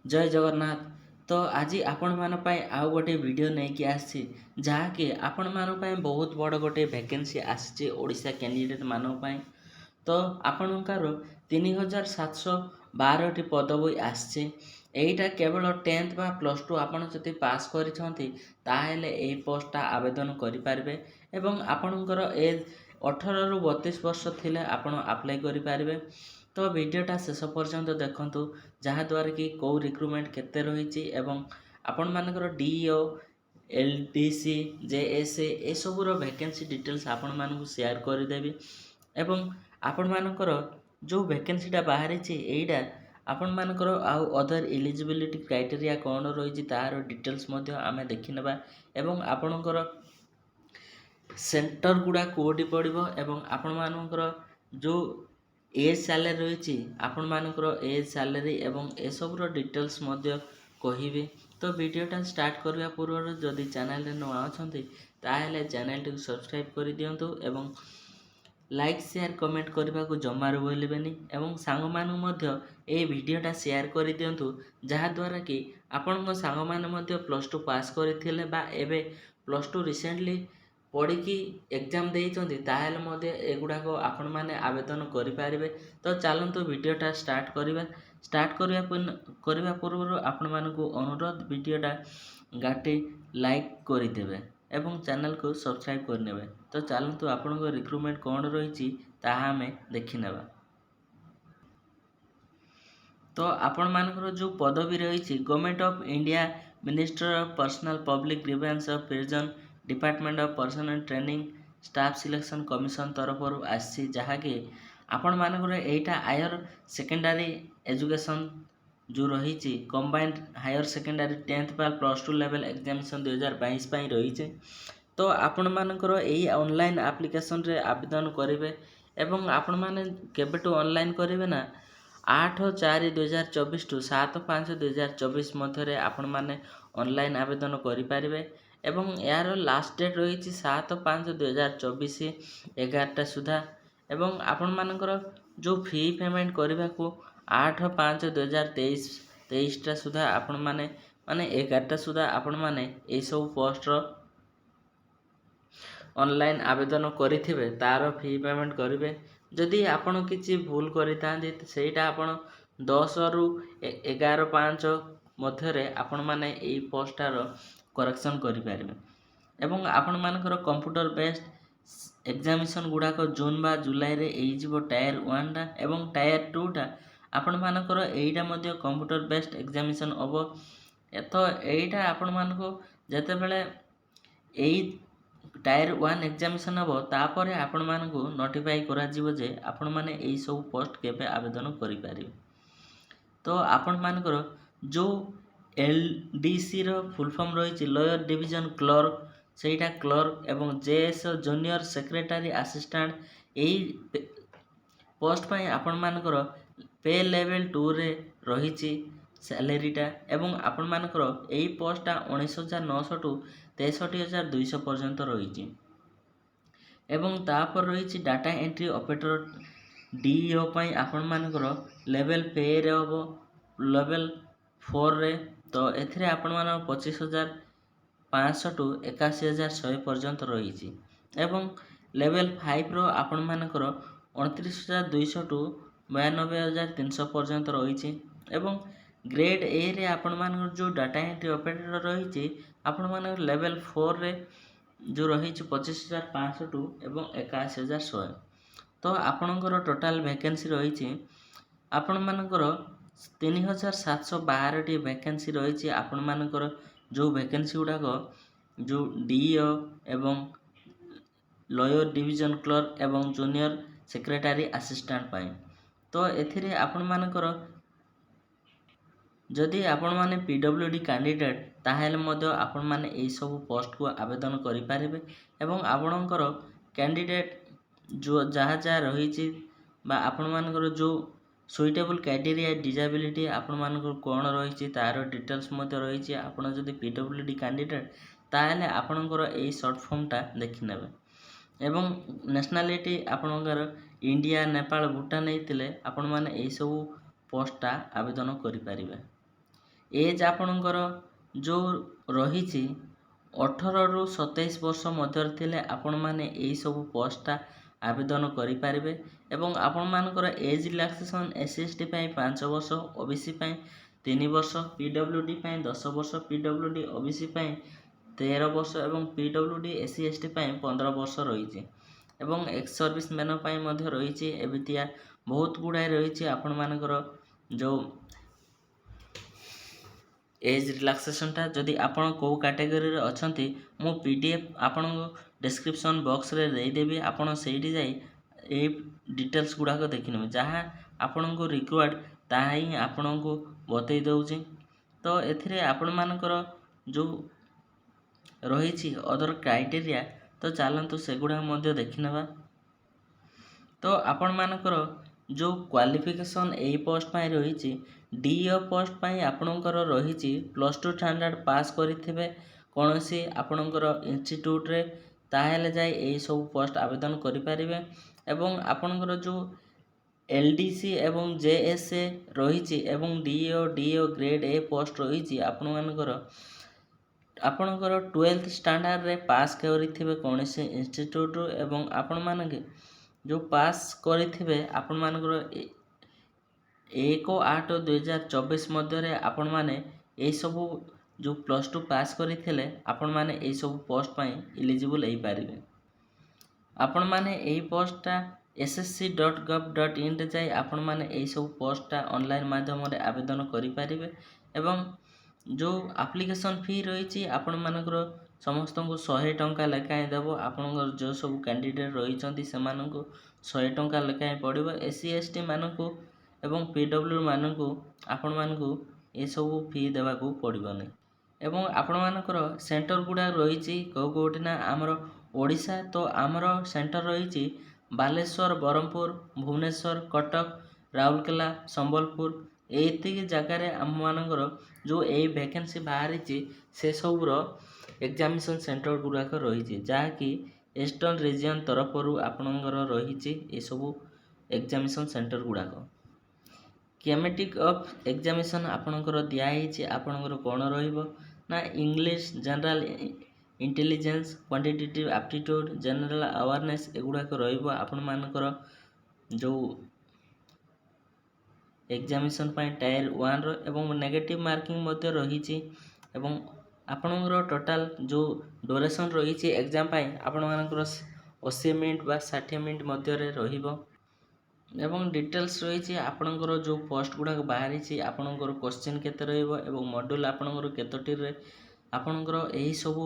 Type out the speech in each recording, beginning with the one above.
जय जगन्नाथ। तो आज आपण मान आउ गोटे वीडियो नहीं कि आसी जहाँकि आपण मान बहुत बड़ गोटे वैकेंसी आसी ओडिशा कैंडिडेट मानों पाई। तो आपणकर 3712 पदवी आसचे। एटा केवल 10th बा +2 आपण जति पास करिसंती ताहेले एई पोस्टटा आवेदन करि पारबे एवं आपणकर एज 18 रु 32 वर्ष थिले आपण अप्लाई करि पारबे। तो वीडियोटा शेष पर्यंत देखंतु जहाँद्वारा कि कौ रिक्रुटमेंट केते रही एवं आपण मानकर डीओ एलडीसी जेएसए ए सबूर वैकेंसी डिटेल्स आपण मानक शेयर करदेवी एवं आपण मानकर जो वैकेंसीटा बाहरी एटा आपण मानकर आउ अदर एलिजिबिलिटी क्राइटेरिया कौन रही तार डिटेल्स आमे देखिनेबा एवं आपणकर सेंटर गुड़ा कोडी पड़िबो एवं आपण मानकर जो एज सैलरी रही आपण मानकर एज सैलरी एवं ए सबूर डिटेल्स कहिबे। तो वीडियोटा स्टार्ट करने पूर्व जदि चैनल नुआ अच्छा ताहले चैनल टी सब्सक्राइब कर दिंतु एवं लाइक शेयर कमेंट करने को जमार बोलेनि एवं सांग मानू ए वीडियोटा शेयर कर दिंतु जहाँद्वारा कि आपण सांग मैंने +2 पास करते एवं +2 रिसेंटली पढ़ी एग्जाम देइचंती ताहेले एगुड़ाक आपण मैंने आवेदन करें। तो चलतु वीडियोटा स्टार्ट करने पूर्व आपण मानकु अनुरोध वीडियोटा गाटी लाइक करदेवे एवं चैनल को सब्सक्राइब करने। तो चलतु आपण रिक्रुटमेंट कौन रही आम देखिनेबा। तो आपण मानकर जो पदवी रही government of India minister of personnel public grievance of prison department of personal training staff selection commission तरफ आसी जहाँकि आपण मानकर एटा हायर सेकेंडरी एजुकेशन जो रही कंबाइंड हायर सेकेंडरी 10th बा +2 लेवल एग्जामिनेशन 2022 रही। तो आपण मानकर यही ऑनलाइन एप्लिकेशन रे आवेदन करेंगे एवं आपण माने केबेटू ऑनलाइन करेंगे ना 8/4/2024 टू 7/5/2024 मध्य आपण माने ऑनलाइन आवेदन करें एवं यार लास्ट डेट रही 7/5/2024 11टा सुधा एवं आपण मानकर जो फी पेमेंट करने को 8/5/2023 सुधा आपण माने 11टा सुधा आपण माने ए सब पोस्टर ऑनलाइन आवेदन करेंगे तार फी पेमेंट करेंगे। जदि आपण किसी भूल करें सेटा आपण 10 रु 11/5 मध्य आपण माने ए पोस्टार करेक्शन करें एवं आपण मानकर कंप्यूटर बेस्ड एग्जामिनेशन गुड़ाक जून बा जुलाई रे एइजिबो टायर 1 टा एवं टायर 2 टा आपण मानकर एइटा मध्य कंप्यूटर बेस्ड एग्जामिनेशन हबो। तो एइटा आपण मानको जते बेले एइ टायर 1 एग्जामिनेशन हम तापर आपण मानकु नोटिफाई करा जिवो जे आपण माने एइ सब पोस्ट केबे आवेदन करि पारिबे। तो आपण मानकर जो एलडीसी रो फुल फॉर्म रही लोअर डिवीजन क्लर्क सेटा क्लर्क एवं जेएस जूनियर सेक्रेटरी असिस्टेंट यही पोस्ट पाई आपण मानकर पे लेवल 2 रे रही सैलरीटा एवं आपण मानकर यही पोस्टा 19,900 टू 63,200 पर्यंत रही एवं तापर रही डाटा एंट्री ऑपरेटर डीओ पाई आपण मानकर लेवल पे रे हम लेवल 4 रे। तो एथिरे आपण मान 25,500 टू 81,100 पर्यंत रही एवं लेवल 5 रो आपण मानकर 29,200 टू 92,300 पर्यंत रही एवं ग्रेड ए रे आपण मानकर जो डाटा एंट्री ऑपरेटर रही आपण मानकर लेवल 4 रे जो रही 25,500 टू एवं 81,100। तो आपणकर टोटाल वैकेंसी रही आपण मानकर 3,712 वैकेंसी रही आपण मानकर जो वैकेंसी गुड़ाक जो डीओ एवं लोअर डिवीजन क्लर्क एवं जूनियर सेक्रेटरी असिस्टेंट पाई। तो एथिरे आपण मानकर जदि आपण माने पीडब्ल्यूडी कैंडिडेट ताहेले मध्य आपण माने एई सब पोस्ट को आवेदन करि पारिबे एवं आपणकर कैंडिडेट जो जहाँ रही बा आपण मानकर जो सुइटेबल क्राइटेरिया डिजेबिलिटी आपण मानकर कौन रही तार डिटेल्स रही आपण जदि पीडब्ल्यूडी कैंडिडेट ताहेले आपणकर एई शॉर्ट फॉर्मटा देखि नेबे एवं नेशनलिटी आपणकर इंडिया नेपाल भूटान नहीं आपण माने एई सब पोस्टटा आवेदन करि पारिबे। ଏଜ୍ ଆପଣଙ୍କର ଯେଉଁ ରହିଛି 18ରୁ 27 ବର୍ଷ ମଧ୍ୟରେ ଥିଲେ ଆପଣମାନେ ଏହିସବୁ ପୋଷ୍ଟଟା ଆବେଦନ କରିପାରିବେ ଏବଂ ଆପଣମାନଙ୍କର ଏଜ୍ ରିଲାକ୍ସେସନ୍ SC/ST ପାଇଁ 5 ବର୍ଷ, OBC ପାଇଁ 3 ବର୍ଷ, PWD ପାଇଁ 10 ବର୍ଷ, PWD OBC ପାଇଁ 13 ବର୍ଷ ଏବଂ PWD SC/ST ପାଇଁ 15 ବର୍ଷ ରହିଛି ଏବଂ ଏକ୍ସ ସର୍ଭିସ୍ ମ୍ୟାନ ପାଇଁ ମଧ୍ୟ ରହିଛି। ଏମିତିଆ ବହୁତ ଗୁଡ଼ାଏ ରହିଛି ଆପଣମାନଙ୍କର ଯେଉଁ ଏଜ୍ ରିଲାକ୍ସେସନ୍ଟା। ଯଦି ଆପଣ କେଉଁ କ୍ୟାଟେଗୋରିରେ ଅଛନ୍ତି ମୁଁ PDF ଆପଣଙ୍କୁ ଡେସ୍କ୍ରିପସନ୍ ବକ୍ସରେ ଦେଇଦେବି, ଆପଣ ସେଇଠି ଯାଇ ଏଇ ଡିଟେଲ୍ସ ଗୁଡ଼ାକ ଦେଖିନେବେ। ଯାହା ଆପଣଙ୍କୁ ରିକ୍ୱାର୍ଡ଼ ତାହା ହିଁ ଆପଣଙ୍କୁ ବତେଇ ଦେଉଛି। ତ ଏଥିରେ ଆପଣମାନଙ୍କର ଯେଉଁ ରହିଛି ଅଦର କ୍ରାଇଟେରିଆ, ତ ଚାଲନ୍ତୁ ସେଗୁଡ଼ାକ ମଧ୍ୟ ଦେଖିନେବା। ତ ଆପଣମାନଙ୍କର ଯେଉଁ କ୍ୱାଲିଫିକେସନ୍ ଏଇ ପୋଷ୍ଟ ପାଇଁ ରହିଛି, DO ପୋଷ୍ଟ ପାଇଁ ଆପଣଙ୍କର ରହିଛି +2 ଷ୍ଟାଣ୍ଡାର୍ଡ଼ ପାସ୍ କରିଥିବେ କୌଣସି ଆପଣଙ୍କର ଇନଷ୍ଟିଟ୍ୟୁଟରେ, ତାହେଲେ ଯାଇ ଏହିସବୁ ପୋଷ୍ଟ ଆବେଦନ କରିପାରିବେ। ଏବଂ ଆପଣଙ୍କର ଯେଉଁ LDC ଏବଂ JSA ରହିଛି ଏବଂ DO ଗ୍ରେଡ୍ A ପୋଷ୍ଟ ରହିଛି ଆପଣଙ୍କର 12th ଷ୍ଟାଣ୍ଡାର୍ଡ଼ରେ ପାସ୍ କରିଥିବେ କୌଣସି ଇନଷ୍ଟିଟ୍ୟୁଟରୁ ଏବଂ ଆପଣମାନେ ଯେଉଁ ପାସ୍ କରିଥିବେ ଆପଣମାନଙ୍କର 1/8/2024 ମଧ୍ୟରେ ଆପଣମାନେ ଏହିସବୁ ଯେଉଁ +2 ପାସ୍ କରିଥିଲେ ଆପଣମାନେ ଏହିସବୁ ପୋଷ୍ଟ ପାଇଁ ଇଲିଜିବୁଲ୍ ହେଇପାରିବେ। ଆପଣମାନେ ଏହି ପୋଷ୍ଟଟା ssc.gov.inରେ ଯାଇ ଆପଣମାନେ ଏହିସବୁ ପୋଷ୍ଟଟା ଅନଲାଇନ୍ ମାଧ୍ୟମରେ ଆବେଦନ କରିପାରିବେ ଏବଂ ଯେଉଁ ଆପ୍ଲିକେସନ୍ ଫି ରହିଛି ଆପଣମାନଙ୍କର ସମସ୍ତଙ୍କୁ 100 ଟଙ୍କା ଲେଖାଏଁ ଦେବ। ଆପଣଙ୍କର ଯେଉଁ ସବୁ କ୍ୟାଣ୍ଡିଡେଟ୍ ରହିଛନ୍ତି ସେମାନଙ୍କୁ 100 ଟଙ୍କା ଲେଖାଏଁ ପଡ଼ିବ। SC/ST ମାନଙ୍କୁ ଏବଂ PW ମାନଙ୍କୁ ଆପଣମାନଙ୍କୁ ଏସବୁ ଫି ଦେବାକୁ ପଡ଼ିବନି। ଏବଂ ଆପଣମାନଙ୍କର ସେଣ୍ଟର ଗୁଡ଼ାକ ରହିଛି କେଉଁଠି ନା ଆମର ଓଡ଼ିଶା, ତ ଆମର ସେଣ୍ଟର ରହିଛି ବାଲେଶ୍ୱର, ବ୍ରହ୍ମପୁର, ଭୁବନେଶ୍ୱର, କଟକ, ରାଉରକେଲା, ସମ୍ବଲପୁର। ଏତିକି ଜାଗାରେ ଆମମାନଙ୍କର ଯେଉଁ ଏଇ ଭ୍ୟାକେନ୍ସି ବାହାରିଛି ସେସବୁର ଏକ୍ଜାମିନେସନ୍ ସେଣ୍ଟର ଗୁଡ଼ାକ ରହିଛି, ଯାହାକି ଇଷ୍ଟର୍ଣ୍ଣ ରିଜିଅନ୍ ତରଫରୁ ଆପଣଙ୍କର ରହିଛି ଏସବୁ ଏକ୍ଜାମିନେସନ୍ ସେଣ୍ଟର ଗୁଡ଼ାକ। ସ୍କିମେଟିକ୍ ଅଫ୍ ଏକ୍ଜାମିନେସନ୍ ଆପଣଙ୍କର ଦିଆହେଇଛି। ଆପଣଙ୍କର କ'ଣ ରହିବ ନା English, general intelligence, quantitative aptitude, general awareness ଏଗୁଡ଼ାକ ରହିବ ଆପଣମାନଙ୍କର ଯେଉଁ ଏକ୍ଜାମିନେସନ୍ ପାଇଁ Tier 1ର ଏବଂ ନେଗେଟିଭ୍ ମାର୍କିଂ ମଧ୍ୟ ରହିଛି। ଏବଂ ଆପଣଙ୍କର ଟୋଟାଲ୍ ଯେଉଁ ଡ୍ୟୁରେସନ୍ ରହିଛି ଏକ୍ଜାମ୍ ପାଇଁ ଆପଣମାନଙ୍କର 80 ମିନିଟ୍ ବା 60 ମିନିଟ୍ ମଧ୍ୟରେ ରହିବ। ଏବଂ ଡିଟେଲ୍ସ ରହିଛି ଆପଣଙ୍କର ଯେଉଁ ପୋଷ୍ଟ ଗୁଡ଼ାକ ବାହାରିଛି, ଆପଣଙ୍କର କୋଶ୍ଚିନ୍ କେତେ ରହିବ ଏବଂ ମଡ୍ୟୁଲ୍ ଆପଣଙ୍କର କେତୋଟିରେ, ଆପଣଙ୍କର ଏହିସବୁ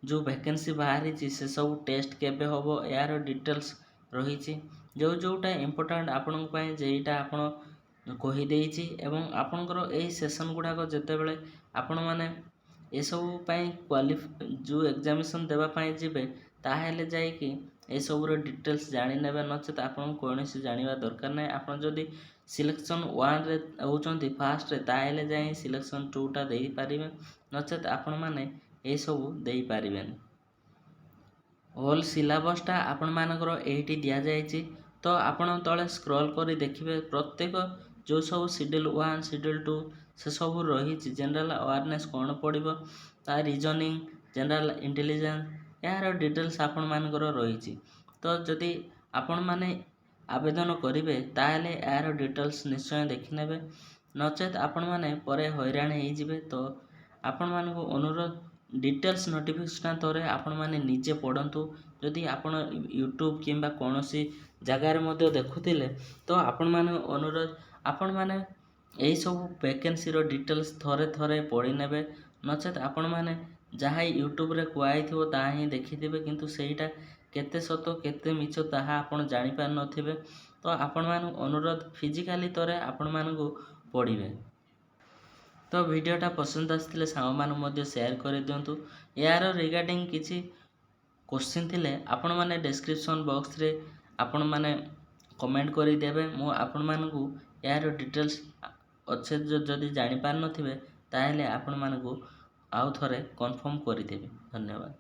ଯେଉଁ ଭ୍ୟାକେନ୍ସି ବାହାରିଛି ସେସବୁ ଟେଷ୍ଟ କେବେ ହେବ ଏହାର ଡିଟେଲ୍ସ ରହିଛି। ଯେଉଁଟା ଇମ୍ପୋର୍ଟାଣ୍ଟ ଆପଣଙ୍କ ପାଇଁ ଯେଇଟା ଆପଣ କହିଦେଇଛି। ଏବଂ ଆପଣଙ୍କର ଏହି ସେସନ୍ ଗୁଡ଼ାକ ଯେତେବେଳେ ଆପଣମାନେ ଏସବୁ ପାଇଁ ଯେଉଁ ଏକ୍ଜାମିନେସନ୍ ଦେବା ପାଇଁ ଯିବେ ତାହେଲେ ଯାଇକି ଏସବୁର ଡିଟେଲ୍ସ ଜାଣିନେବେ, ନଚେତ୍ ଆପଣଙ୍କୁ କୌଣସି ଜାଣିବା ଦରକାର ନାହିଁ। ଆପଣ ଯଦି ସିଲେକ୍ସନ୍ 1ରେ ହେଉଛନ୍ତି ଫାଷ୍ଟରେ, ତାହେଲେ ଯାଇ ସିଲେକ୍ସନ୍ 2ଟା ଦେଇପାରିବେ, ନଚେତ୍ ଆପଣମାନେ ଏସବୁ ଦେଇପାରିବେନି। ହୋଲ୍ ସିଲାବସ୍ଟା ଆପଣମାନଙ୍କର ଏଇଠି ଦିଆଯାଇଛି। ତ ଆପଣ ତଳେ ସ୍କ୍ରଲ୍ କରି ଦେଖିବେ ପ୍ରତ୍ୟେକ ଯେଉଁ ସବୁ Schedule 1, Schedule 2 ସେସବୁ ରହିଛି। ଜେନେରାଲ ଆୱାରନେସ୍ କ'ଣ ପଡ଼ିବ, ତା ରିଜନିଂ, ଜେନେରାଲ ଇଣ୍ଟେଲିଜେନ୍ସ ଏହାର ଡିଟେଲ୍ସ ଆପଣମାନଙ୍କର ରହିଛି। ତ ଯଦି ଆପଣମାନେ ଆବେଦନ କରିବେ ତାହେଲେ ଏହାର ଡିଟେଲ୍ସ ନିଶ୍ଚୟ ଦେଖିନେବେ, ନଚେତ୍ ଆପଣମାନେ ପରେ ହଇରାଣ ହେଇଯିବେ। ତ ଆପଣମାନଙ୍କୁ ଅନୁରୋଧ ଡିଟେଲ୍ସ ନୋଟିଫିକେସନ୍ ଥରେ ଆପଣମାନେ ନିଜେ ପଢ଼ନ୍ତୁ। ଯଦି ଆପଣ ୟୁଟ୍ୟୁବ୍ କିମ୍ବା କୌଣସି ଜାଗାରେ ମଧ୍ୟ ଦେଖୁଥିଲେ ତ ଆପଣମାନଙ୍କୁ ଅନୁରୋଧ ଆପଣମାନେ ଏହିସବୁ ଭ୍ୟାକେନ୍ସିର ଡିଟେଲ୍ସ ଥରେ ପଢ଼ି ନେବେ, ନଚେତ୍ ଆପଣମାନେ ଯାହା ୟୁଟ୍ୟୁବରେ କୁହାହେଇଥିବ ତାହା ହିଁ ଦେଖିଥିବେ, କିନ୍ତୁ ସେଇଟା କେତେ ସତ କେତେ ମିଛ ତାହା ଆପଣ ଜାଣିପାରିନଥିବେ। ତ ଆପଣମାନଙ୍କୁ ଅନୁରୋଧ ଫିଜିକାଲି ଥରେ ଆପଣମାନଙ୍କୁ ପଢ଼ିବେ। ତ ଭିଡ଼ିଓଟା ପସନ୍ଦ ଆସିଥିଲେ ସାଙ୍ଗମାନଙ୍କୁ ମଧ୍ୟ ସେୟାର କରିଦିଅନ୍ତୁ। ଏହାର ରିଗାର୍ଡ଼ିଂ କିଛି କୋଶ୍ଚିନ୍ ଥିଲେ ଆପଣମାନେ ଡେସ୍କ୍ରିପସନ୍ ବକ୍ସରେ ଆପଣମାନେ କମେଣ୍ଟ କରିଦେବେ। ମୁଁ ଆପଣମାନଙ୍କୁ ଏହାର ଡିଟେଲ୍ସ ଅଛି ଯଦି ଜାଣିପାରିନଥିବେ ତାହେଲେ ଆପଣମାନଙ୍କୁ ଆଉ ଥରେ କନଫର୍ମ କରିଦେବି। ଧନ୍ୟବାଦ।